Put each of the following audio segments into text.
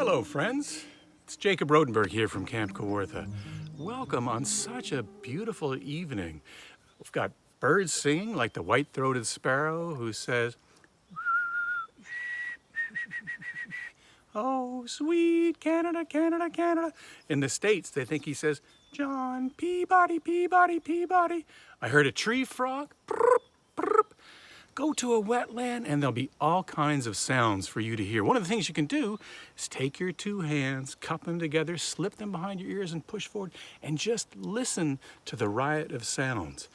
Hello friends, it's Jacob Rodenburg here from Camp Kawartha. Welcome on such a beautiful evening. We've got birds singing like the white-throated sparrow who says, "Oh, sweet Canada, Canada, Canada." In the States, they think he says, "John Peabody, Peabody, Peabody." I heard a tree frog. Go to a wetland and there'll be all kinds of sounds for you to hear. One of the things you can do is take your two hands, cup them together, slip them behind your ears and push forward and just listen to the riot of sounds.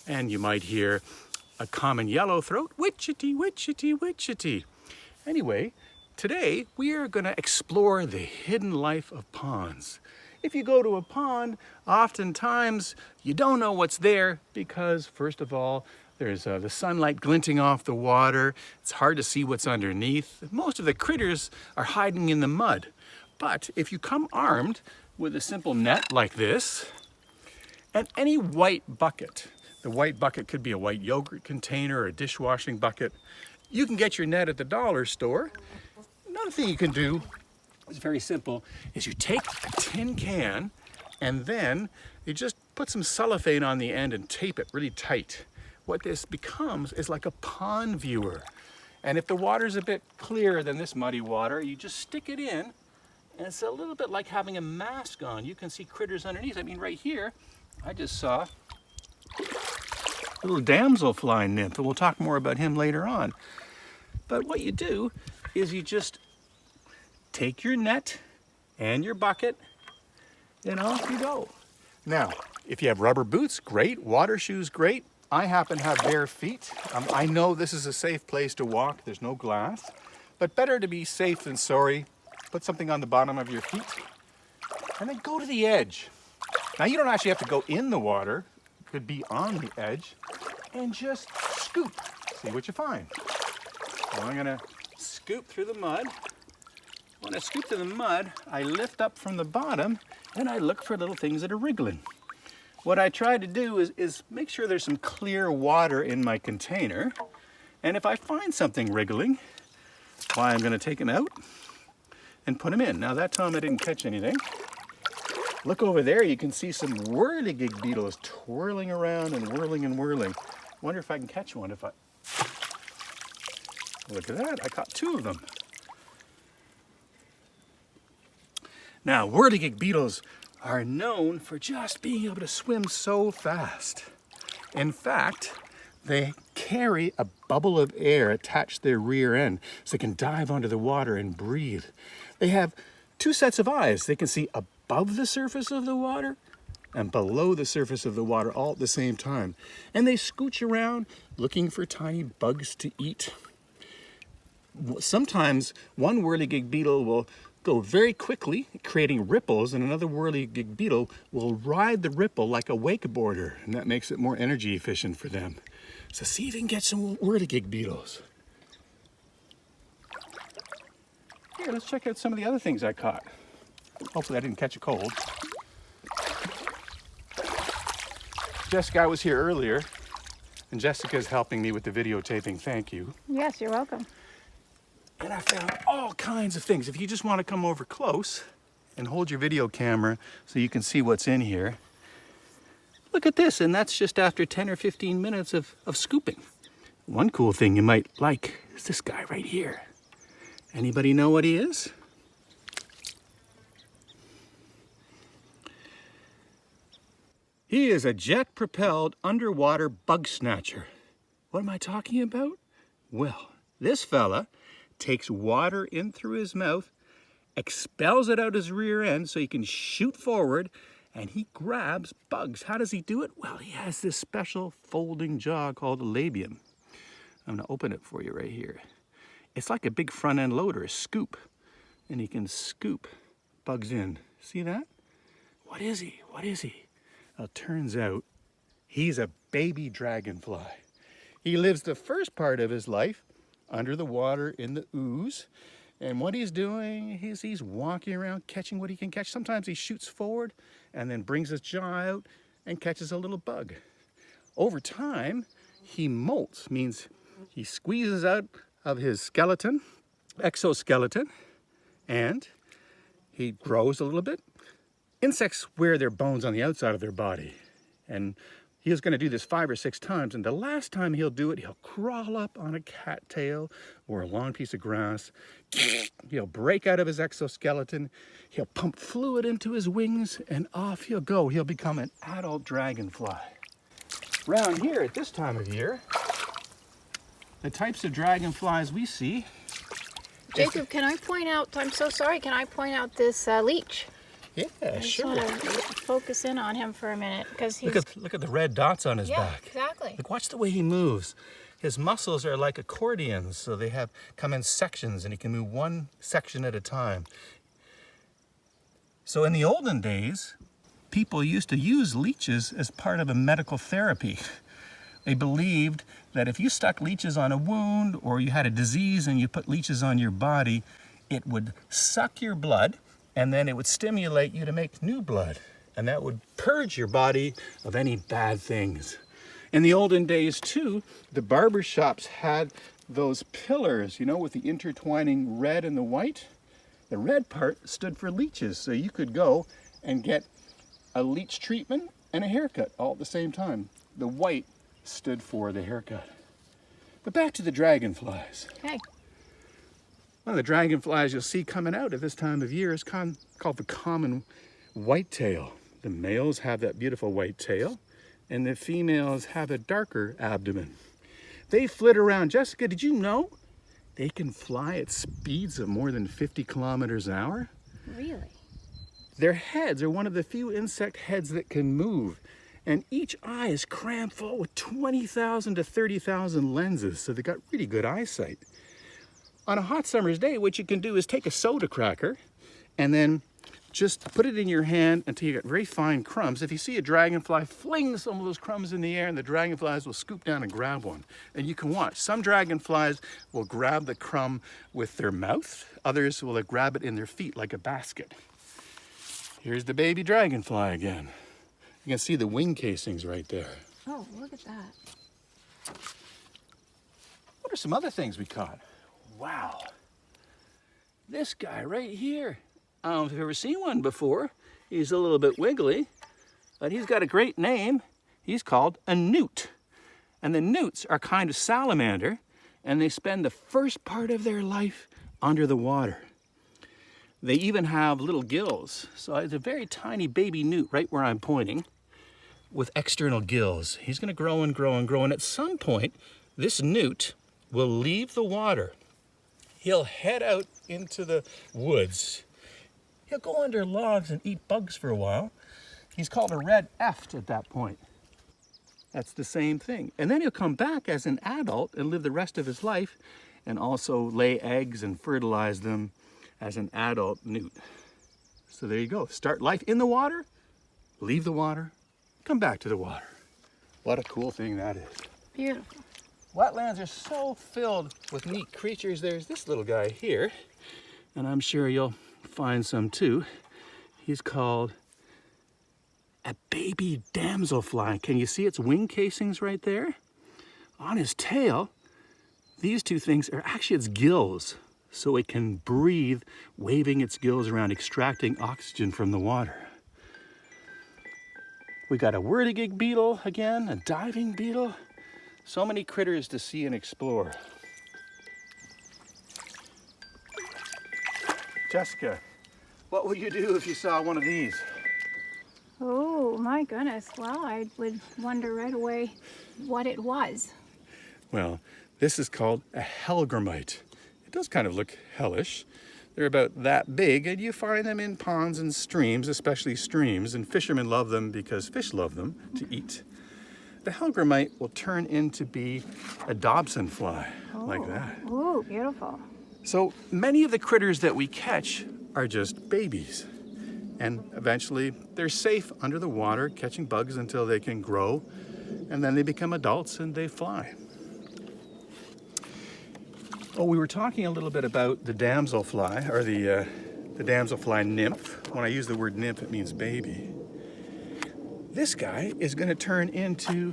And you might hear a common yellowthroat, witchety, witchety, witchety. Anyway, today we are going to explore the hidden life of ponds. If you go to a pond, oftentimes you don't know what's there because, first of all, there's the sunlight glinting off the water. It's hard to see what's underneath. Most of the critters are hiding in the mud. But if you come armed with a simple net like this, and any white bucket, the white bucket could be a white yogurt container or a dishwashing bucket, you can get your net at the dollar store. Another thing you can do is very simple, is you take a tin can and then you just put some cellophane on the end and tape it really tight. What this becomes is like a pond viewer. And if the water's a bit clearer than this muddy water, you just stick it in, and it's a little bit like having a mask on. You can see critters underneath. I mean, right here, I just saw a little damselfly nymph, and we'll talk more about him later on. But what you do is you just take your net and your bucket, and off you go. Now, if you have rubber boots, great. Water shoes, great. I happen to have bare feet. I know this is a safe place to walk. There's no glass, but better to be safe than sorry. Put something on the bottom of your feet and then go to the edge. Now you don't actually have to go in the water. It could be on the edge and just scoop. See what you find. So I'm gonna scoop through the mud. When I scoop through the mud, I lift up from the bottom and I look for little things that are wriggling. What I try to do is make sure there's some clear water in my container. And if I find something wriggling, why, I'm gonna take them out and put them in. Now that time I didn't catch anything. Look over there, you can see some whirligig beetles twirling around and whirling and whirling. Wonder if I can catch one if I... Look at that, I caught two of them. Now, whirligig beetles are known for just being able to swim so fast. In fact, they carry a bubble of air attached to their rear end so they can dive under the water and breathe. They have two sets of eyes. They can see above the surface of the water and below the surface of the water all at the same time. And they scooch around looking for tiny bugs to eat. Sometimes one whirligig beetle will go very quickly, creating ripples, and another whirligig beetle will ride the ripple like a wakeboarder, and that makes it more energy efficient for them. So see if you can get some whirligig beetles. Here, let's check out some of the other things I caught. Hopefully I didn't catch a cold. Jessica was here earlier, and Jessica's helping me with the videotaping. Thank you. Yes, you're welcome. And I found all kinds of things. If you just want to come over close and hold your video camera so you can see what's in here. Look at this, and that's just after 10 or 15 minutes of scooping. One cool thing you might like is this guy right here. Anybody know what he is? He is a jet-propelled underwater bug snatcher. What am I talking about? Well, this fella takes water in through his mouth, expels it out his rear end so he can shoot forward, and he grabs bugs. How does he do it? Well, he has this special folding jaw called a labium. I'm gonna open it for you right here. It's like a big front end loader, a scoop, and he can scoop bugs in. See that? What is he? What is he? Well, it turns out he's a baby dragonfly. He lives the first part of his life under the water in the ooze. And what he's doing is he's walking around catching what he can catch. Sometimes he shoots forward and then brings his jaw out and catches a little bug. Over time, he molts, means he squeezes out of his skeleton, exoskeleton, and he grows a little bit. Insects wear their bones on the outside of their body. And he's going to do this 5 or 6 times. And the last time he'll do it, he'll crawl up on a cattail or a long piece of grass. He'll break out of his exoskeleton. He'll pump fluid into his wings, and off he'll go. He'll become an adult dragonfly. Around here at this time of year, the types of dragonflies we see. Jacob, can I point out, I'm so sorry, can I point out this leech? Yeah, sure. I just want to focus in on him for a minute because he's... Look at the red dots on his back. Exactly. Like, watch the way he moves. His muscles are like accordions, so they come in sections, and he can move one section at a time. So in the olden days, people used to use leeches as part of a medical therapy. They believed that if you stuck leeches on a wound or you had a disease and you put leeches on your body, it would suck your blood, and then it would stimulate you to make new blood. And that would purge your body of any bad things. In the olden days too, the barber shops had those pillars, you know, with the intertwining red and the white. The red part stood for leeches, so you could go and get a leech treatment and a haircut all at the same time. The white stood for the haircut. But back to the dragonflies. Okay. One of the dragonflies you'll see coming out at this time of year is called the common whitetail. The males have that beautiful white tail, and the females have a darker abdomen. They flit around. Jessica, did you know they can fly at speeds of more than 50 kilometers an hour? Really? Their heads are one of the few insect heads that can move, and each eye is crammed full with 20,000 to 30,000 lenses, so they got really good eyesight. On a hot summer's day, what you can do is take a soda cracker and then just put it in your hand until you get very fine crumbs. If you see a dragonfly, fling some of those crumbs in the air, and the dragonflies will scoop down and grab one. And you can watch. Some dragonflies will grab the crumb with their mouth. Others will grab it in their feet like a basket. Here's the baby dragonfly again. You can see the wing casings right there. Oh, look at that. What are some other things we caught? Wow. This guy right here. I don't know if you've ever seen one before. He's a little bit wiggly, but he's got a great name. He's called a newt. And the newts are kind of salamander, and they spend the first part of their life under the water. They even have little gills. So it's a very tiny baby newt right where I'm pointing with external gills. He's going to grow and grow and grow, and at some point, this newt will leave the water. He'll head out into the woods. He'll go under logs and eat bugs for a while. He's called a red eft at that point. That's the same thing. And then he'll come back as an adult and live the rest of his life and also lay eggs and fertilize them as an adult newt. So there you go. Start life in the water, leave the water, come back to the water. What a cool thing that is. Beautiful. Wetlands are so filled with neat creatures. There's this little guy here, and I'm sure you'll find some too. He's called a baby damselfly. Can you see its wing casings right there? On his tail, these two things are actually its gills, so it can breathe, waving its gills around, extracting oxygen from the water. We got a whirligig beetle again, a diving beetle. So many critters to see and explore. Jessica, what would you do if you saw one of these? Oh, my goodness. Well, I would wonder right away what it was. Well, this is called a hellgrammite. It does kind of look hellish. They're about that big, and you find them in ponds and streams, especially streams, and fishermen love them because fish love them to eat. The hellgrammite will turn into be a Dobson fly, like that. Oh, beautiful. So many of the critters that we catch are just babies. And eventually they're safe under the water, catching bugs until they can grow. And then they become adults and they fly. Oh, we were talking a little bit about the damselfly, or the damselfly nymph. When I use the word nymph, it means baby. This guy is going to turn into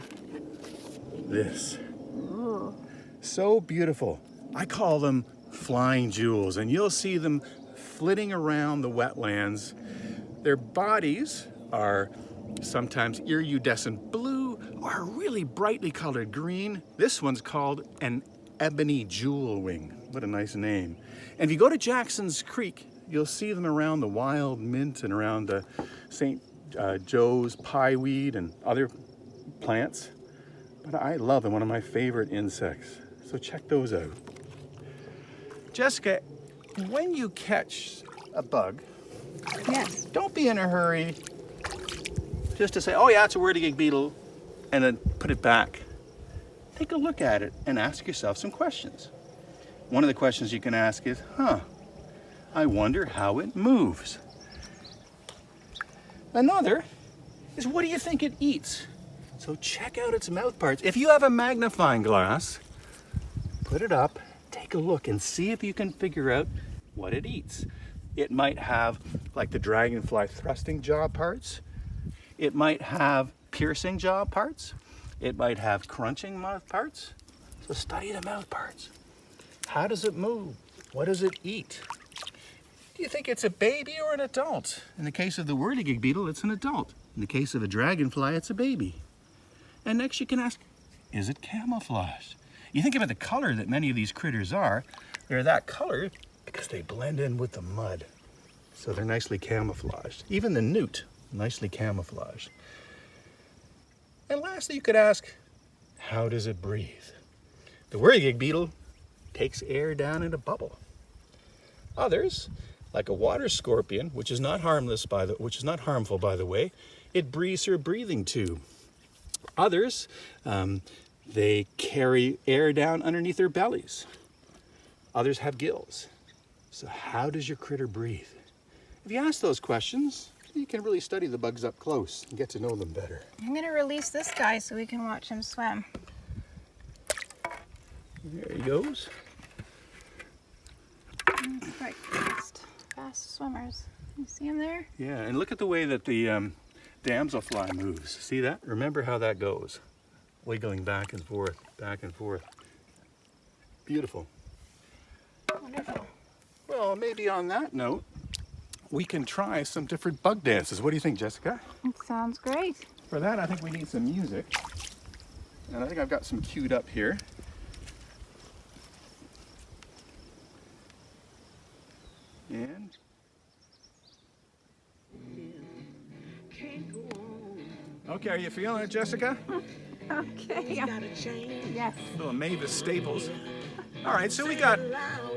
this. Ooh. So beautiful. I call them flying jewels, and you'll see them flitting around the wetlands. Their bodies are sometimes iridescent blue or really brightly colored green. This one's called an ebony jewel wing. What a nice name. And if you go to Jackson's Creek, you'll see them around the wild mint and around the St. Joe's pieweed and other plants. But I love them, one of my favorite insects. So check those out. Jessica, when you catch a bug, Yes. don't be in a hurry just to say, oh yeah, it's a whirligig beetle, and then put it back. Take a look at it and ask yourself some questions. One of the questions you can ask is, I wonder how it moves. Another is, what do you think it eats? So check out its mouth parts. If you have a magnifying glass, put it up, take a look and see if you can figure out what it eats. It might have, like the dragonfly, thrusting jaw parts. It might have piercing jaw parts. It might have crunching mouth parts. So study the mouth parts. How does it move? What does it eat? Do you think it's a baby or an adult? In the case of the whirligig beetle, it's an adult. In the case of a dragonfly, it's a baby. And next you can ask, is it camouflaged? You think about the color that many of these critters are. They're that color because they blend in with the mud. So they're nicely camouflaged. Even the newt, nicely camouflaged. And lastly, you could ask, how does it breathe? The whirligig beetle takes air down in a bubble. Others, like a water scorpion, which is not harmful by the way, it breathes through a breathing tube. Others, they carry air down underneath their bellies. Others have gills. So how does your critter breathe? If you ask those questions, you can really study the bugs up close and get to know them better. I'm going to release this guy so we can watch him swim. There he goes. That's quite fast swimmers. You see him there? Yeah, and look at the way that the damselfly moves. See that? Remember how that goes. Wiggling back and forth, back and forth. Beautiful. Wonderful. Well, maybe on that note, we can try some different bug dances. What do you think, Jessica? It sounds great. For that, I think we need some music. And I think I've got some queued up here. And okay, are you feeling it, Jessica? Okay. Yes. Little Mavis staples. All right, so we got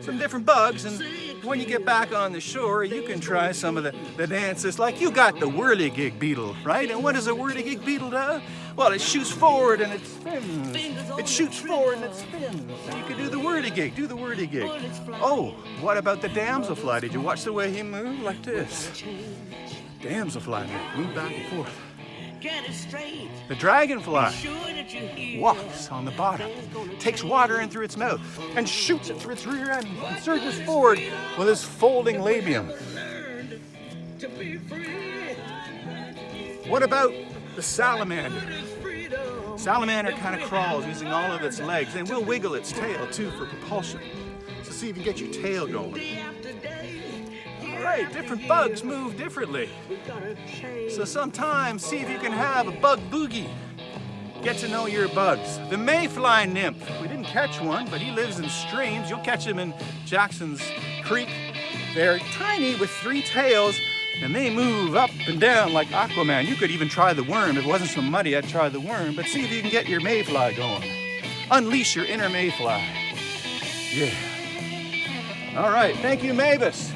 some different bugs, and when you get back on the shore, you can try some of the dances. Like you got the whirligig beetle, right? And what does a whirligig beetle do? Well, it shoots forward and it spins. It shoots forward and it spins. So you can do the whirligig, do the whirligig. Oh, what about the damselfly? Did you watch the way he moved like this? Damselfly move back and forth. The dragonfly walks on the bottom, takes water in through its mouth, and shoots it through its rear end and surges forward with his folding labium. What about the salamander? Salamander kind of crawls using all of its legs, and will wiggle its tail too for propulsion. So see if you can get your tail going. All right, different bugs move differently. So sometimes see if you can have a bug boogie. Get to know your bugs. The mayfly nymph. We didn't catch one, but he lives in streams. You'll catch him in Jackson's Creek. They're tiny with 3 tails, and they move up and down like Aquaman. You could even try the worm. If it wasn't so muddy, I'd try the worm. But see if you can get your mayfly going. Unleash your inner mayfly. Yeah. All right, thank you, Mavis.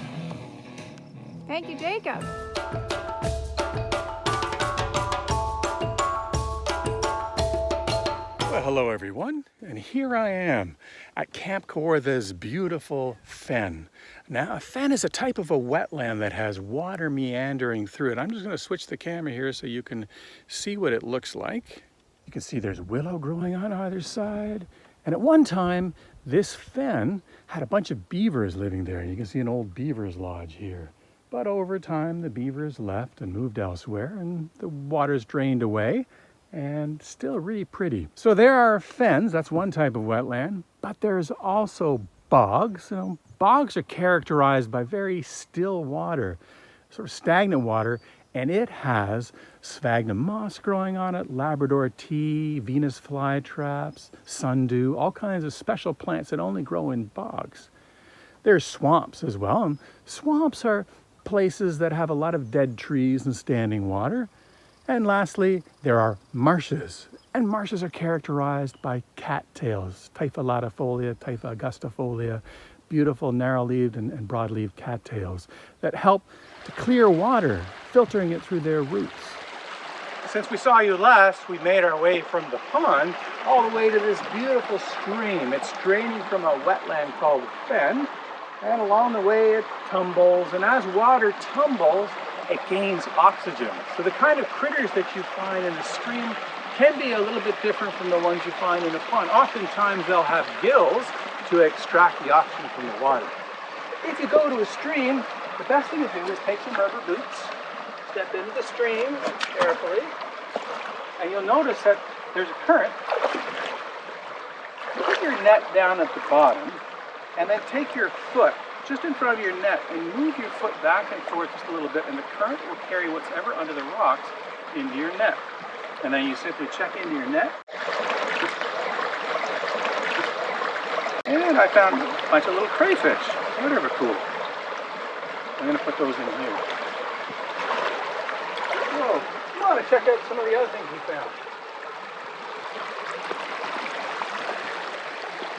Thank you, Jacob. Well, hello everyone, and here I am at Camp Kawartha's beautiful fen. Now, a fen is a type of a wetland that has water meandering through it. I'm just going to switch the camera here so you can see what it looks like. You can see there's willow growing on either side. And at one time, this fen had a bunch of beavers living there. You can see an old beaver's lodge here. But over time, the beavers left and moved elsewhere, and the water's drained away, and still really pretty. So there are fens, that's one type of wetland, but there's also bogs. Bogs are characterized by very still water, sort of stagnant water, and it has sphagnum moss growing on it, Labrador tea, Venus flytraps, sundew, all kinds of special plants that only grow in bogs. There's swamps as well, and swamps are places that have a lot of dead trees and standing water. And lastly, there are marshes, and marshes are characterized by cattails, Typha latifolia, Typha augustifolia, beautiful narrow-leaved and broad-leaved cattails that help to clear water, filtering it through their roots. Since we saw you last, we made our way from the pond all the way to this beautiful stream. It's draining from a wetland called fen, and along the way it tumbles, and as water tumbles, it gains oxygen. So the kind of critters that you find in the stream can be a little bit different from the ones you find in the pond. Oftentimes they'll have gills to extract the oxygen from the water. If you go to a stream, the best thing to do is take some rubber boots, step into the stream carefully, and you'll notice that there's a current. Put your net down at the bottom, and then take your foot just in front of your net and move your foot back and forth just a little bit, and the current will carry whatever under the rocks into your net. And then you simply check into your net. And I found a bunch of little crayfish. Whatever cool. I'm going to put those in here. Whoa, come on and check out some of the other things we found.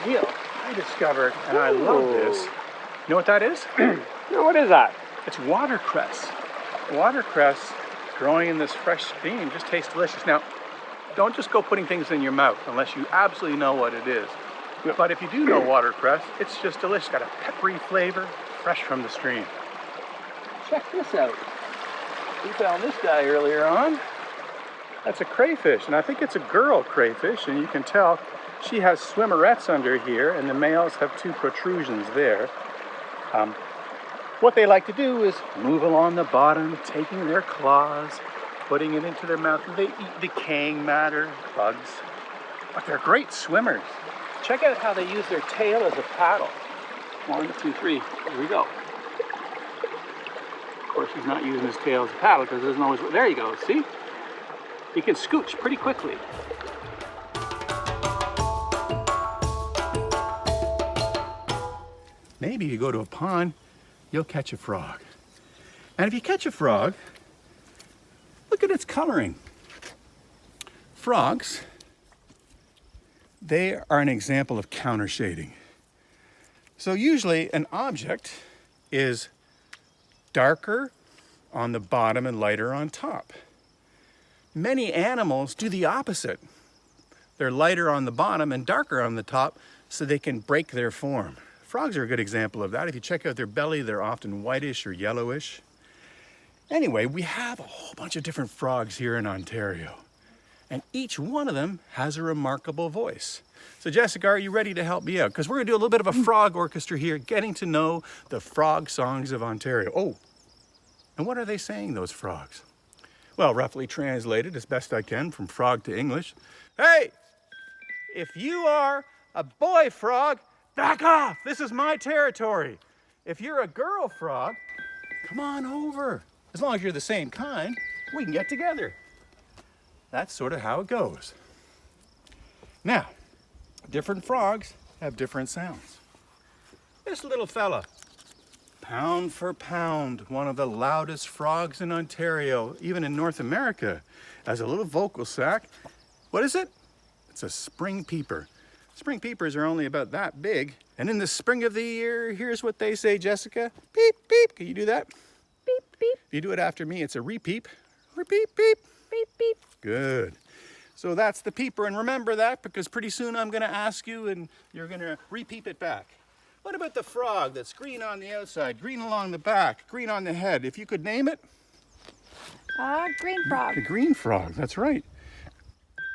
Neil, I discovered, and I love this. You know what that is? No, what is that? It's watercress. Watercress growing in this fresh stream just tastes delicious. Now, don't just go putting things in your mouth unless you absolutely know what it is. Yep. But if you do know watercress, it's just delicious. Got a peppery flavor, fresh from the stream. Check this out. We found this guy earlier on. That's a crayfish, and I think it's a girl crayfish, and you can tell she has swimmerettes under here, and the males have two protrusions there. What they like to do is move along the bottom, taking their claws, putting it into their mouth. They eat decaying matter, bugs, but they're great swimmers. Check out how they use their tail as a paddle. 1, 2, 3, here we go. Of course, he's not using his tail as a paddle because it doesn't always work. There you go, see? He can scooch pretty quickly. Maybe you go to a pond, you'll catch a frog. And if you catch a frog, look at its coloring. Frogs, they are an example of counter shading. So usually an object is darker on the bottom and lighter on top. Many animals do the opposite. They're lighter on the bottom and darker on the top so they can break their form. Frogs are a good example of that. If you check out their belly, they're often whitish or yellowish. Anyway, we have a whole bunch of different frogs here in Ontario, and each one of them has a remarkable voice. So Jessica, are you ready to help me out? Because we're gonna do a little bit of a frog orchestra here, getting to know the frog songs of Ontario. Oh, and what are they saying, those frogs? Well, roughly translated as best I can from frog to English. Hey, if you are a boy frog, back off, this is my territory. If you're a girl frog, come on over. As long as you're the same kind, we can get together. That's sort of how it goes. Now, different frogs have different sounds. This little fella, pound for pound, one of the loudest frogs in Ontario, even in North America, has a little vocal sac. What is it? It's a spring peeper. Spring peepers are only about that big. And in the spring of the year, here's what they say, Jessica. Beep, beep. Can you do that? Beep, beep. If you do it after me, it's a repeep. Repeat, beep. Beep, beep. Good. So that's the peeper. And remember that because pretty soon I'm going to ask you and you're going to repeep it back. What about the frog that's green on the outside, green along the back, green on the head? If you could name it? Green frog. The green frog. That's right.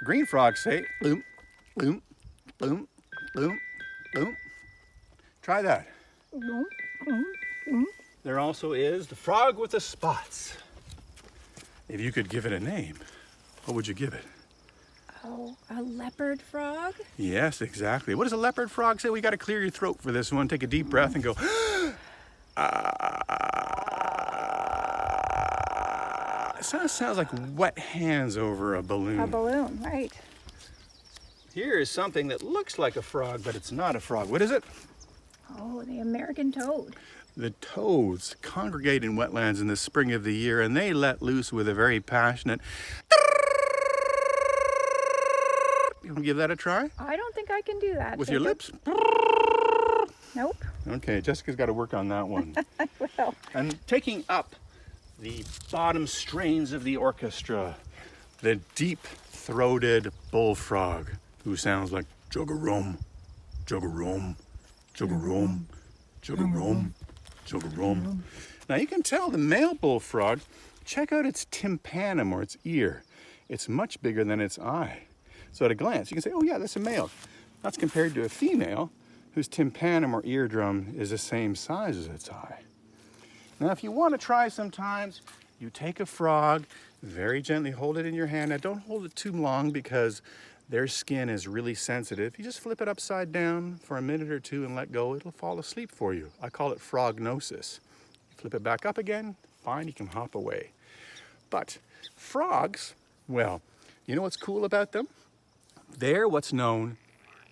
Green frogs say, bloom, bloom, bloom, bloom, bloom. Try that. Boom, boom, boom. There also is the frog with the spots. If you could give it a name, what would you give it? Oh, a leopard frog? Yes, exactly. What does a leopard frog say? We got to clear your throat for this one. Take a deep breath and go. It sounds like wet hands over a balloon. A balloon, right. Here is something that looks like a frog, but it's not a frog. What is it? Oh, the American toad. The toads congregate in wetlands in the spring of the year, and they let loose with a very passionate. You want to give that a try? I don't think I can do that. With your lips? Nope. Okay, Jessica's got to work on that one. I will. And taking up the bottom strains of the orchestra, the deep-throated bullfrog, who sounds like jug-a-rum, jug-a-rum, jug-a-rum, jug-a-rum, jug-a-rum. Now you can tell the male bullfrog, check out its tympanum or its ear. It's much bigger than its eye. So at a glance, you can say, oh yeah, that's a male. That's compared to a female whose tympanum or eardrum is the same size as its eye. Now, if you want to try sometimes, you take a frog, very gently hold it in your hand. Now, don't hold it too long because their skin is really sensitive. You just flip it upside down for a minute or two and let go. It'll fall asleep for you. I call it frognosis. Flip it back up again, fine, you can hop away. But frogs, well, you know what's cool about them? They're what's known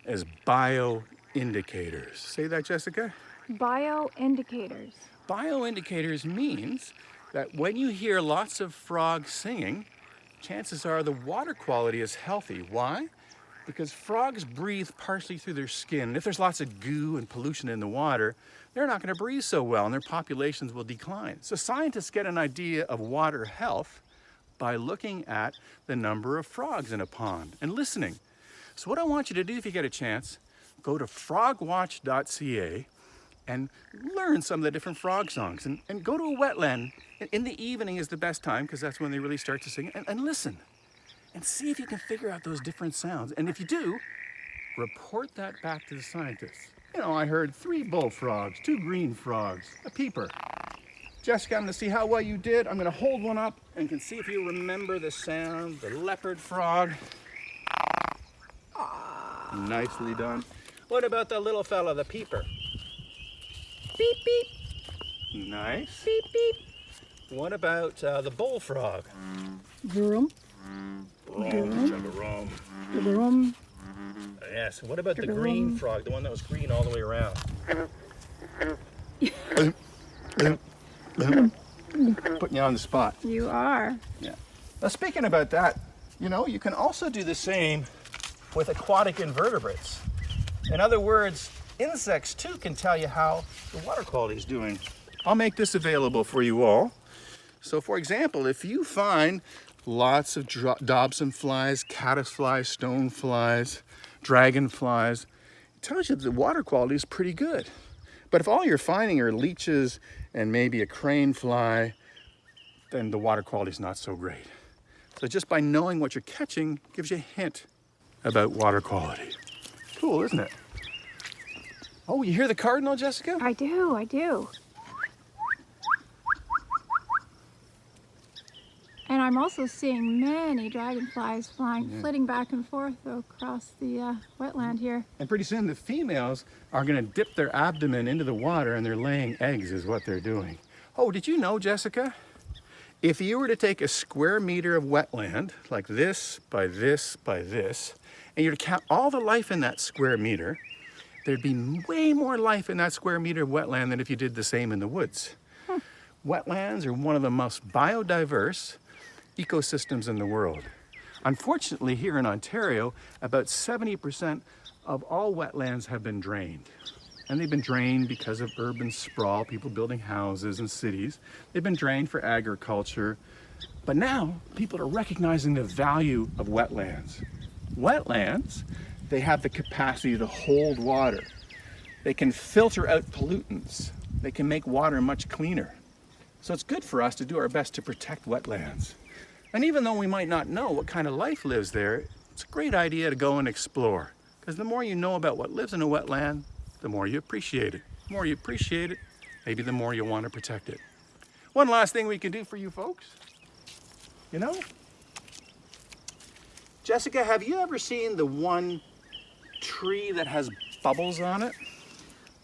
as bioindicators. Say that, Jessica? Bioindicators. Bioindicators means that when you hear lots of frogs singing, chances are the water quality is healthy. Why? Because frogs breathe partially through their skin. If there's lots of goo and pollution in the water, they're not going to breathe so well and their populations will decline. So scientists get an idea of water health by looking at the number of frogs in a pond and listening. So what I want you to do if you get a chance, go to frogwatch.ca and learn some of the different frog songs and go to a wetland. In the evening is the best time because that's when they really start to sing, and listen and see if you can figure out those different sounds. And if you do, report that back to the scientists. You know, I heard 3 bullfrogs, 2 green frogs, a peeper. Jessica, I'm gonna see how well you did. I'm gonna hold one up and can see if you remember the sound, the leopard frog. Nicely done. What about the little fella, the peeper? Beep, beep. Nice. Beep, beep. What about the bullfrog? Vroom. Chug-a-rum. Vroom. Yes. What about the green frog, the one that was green all the way around? Putting you on the spot. You are. Yeah. Now speaking about that, you know, you can also do the same with aquatic invertebrates. In other words, insects too can tell you how the water quality is doing. I'll make this available for you all. So for example, if you find lots of dobson flies, caddisflies, stoneflies, dragonflies, it tells you that the water quality is pretty good. But if all you're finding are leeches and maybe a crane fly, then the water quality is not so great. So just by knowing what you're catching gives you a hint about water quality. Cool, isn't it? Oh, you hear the cardinal, Jessica? I do, I do. And I'm also seeing many dragonflies flying, flitting back and forth across the wetland here. And pretty soon the females are going to dip their abdomen into the water and they're laying eggs is what they're doing. Oh, did you know, Jessica? If you were to take a square meter of wetland, like this, by this, by this, and you were to count all the life in that square meter, there'd be way more life in that square meter of wetland than if you did the same in the woods. Wetlands are one of the most biodiverse ecosystems in the world. Unfortunately, here in Ontario, about 70% of all wetlands have been drained. And they've been drained because of urban sprawl, people building houses and cities. They've been drained for agriculture. But now, people are recognizing the value of wetlands. Wetlands, they have the capacity to hold water. They can filter out pollutants. They can make water much cleaner. So it's good for us to do our best to protect wetlands. And even though we might not know what kind of life lives there, it's a great idea to go and explore. Because the more you know about what lives in a wetland, the more you appreciate it. The more you appreciate it, maybe the more you want to protect it. One last thing we can do for you folks. You know, Jessica, have you ever seen the one tree that has bubbles on it?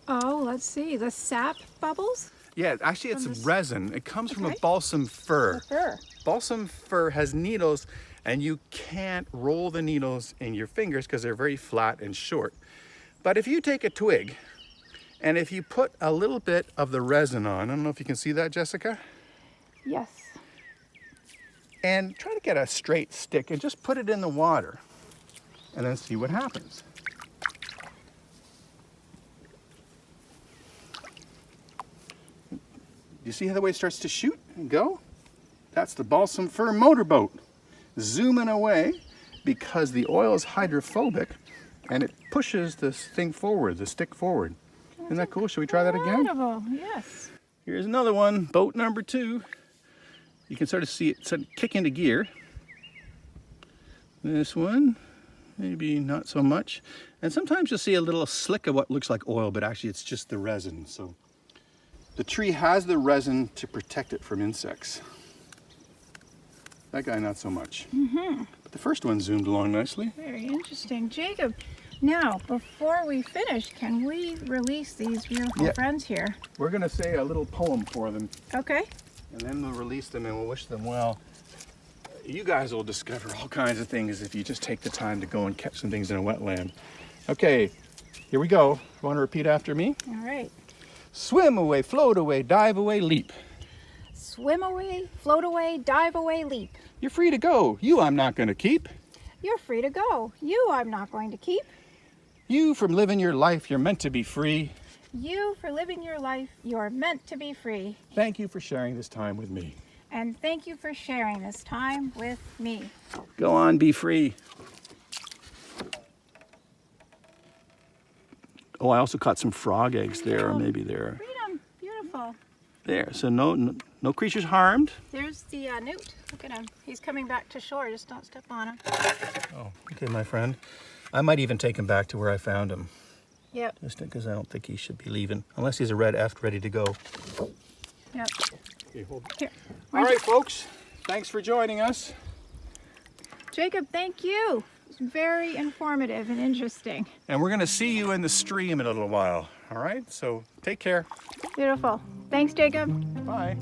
Oh, let's see. The sap bubbles? Yeah, actually it's resin. It comes from a Okay. balsam fir. The fur. Balsam fir has needles, and you can't roll the needles in your fingers because they're very flat and short. But if you take a twig, and if you put a little bit of the resin on, I don't know if you can see that, Jessica, Yes. and try to get a straight stick and just put it in the water, and then see what happens. You see how the way it starts to shoot and go? That's the balsam fir motorboat zooming away because the oil is hydrophobic and it pushes this thing forward, the stick forward. Isn't that cool? Should we try that again? Incredible. Yes. Here's another one, boat number 2. You can sort of see it kick into gear. This one, maybe not so much. And sometimes you'll see a little slick of what looks like oil, but actually it's just the resin. So the tree has the resin to protect it from insects. That guy, not so much. But the first one zoomed along nicely. Very interesting. Jacob, now, before we finish, can we release these beautiful friends here? We're gonna say a little poem for them, Okay. and then we'll release them and we'll wish them well. You guys will discover all kinds of things if you just take the time to go and catch some things in a wetland. Okay, here we go. Want to repeat after me? All right. Swim away, float away, dive away, leap. Swim away, float away, dive away, leap. You're free to go. You I'm not gonna keep. You're free to go. You I'm not going to keep. You from living your life, you're meant to be free. You for living your life, you're meant to be free. Thank you for sharing this time with me. And thank you for sharing this time with me. Go on, be free. Oh, I also caught some frog eggs there, or maybe there. Freedom. Beautiful. There, so no creatures harmed. There's the newt. Look at him. He's coming back to shore. Just don't step on him. Oh, okay, my friend. I might even take him back to where I found him. Yep. Just because I don't think he should be leaving, unless he's a red F ready to go. Yep. Okay, hold. Here. All right, folks. Thanks for joining us. Jacob, thank you. It's very informative and interesting. And we're going to see you in the stream in a little while. All right, so take care. Beautiful. Thanks, Jacob. Bye.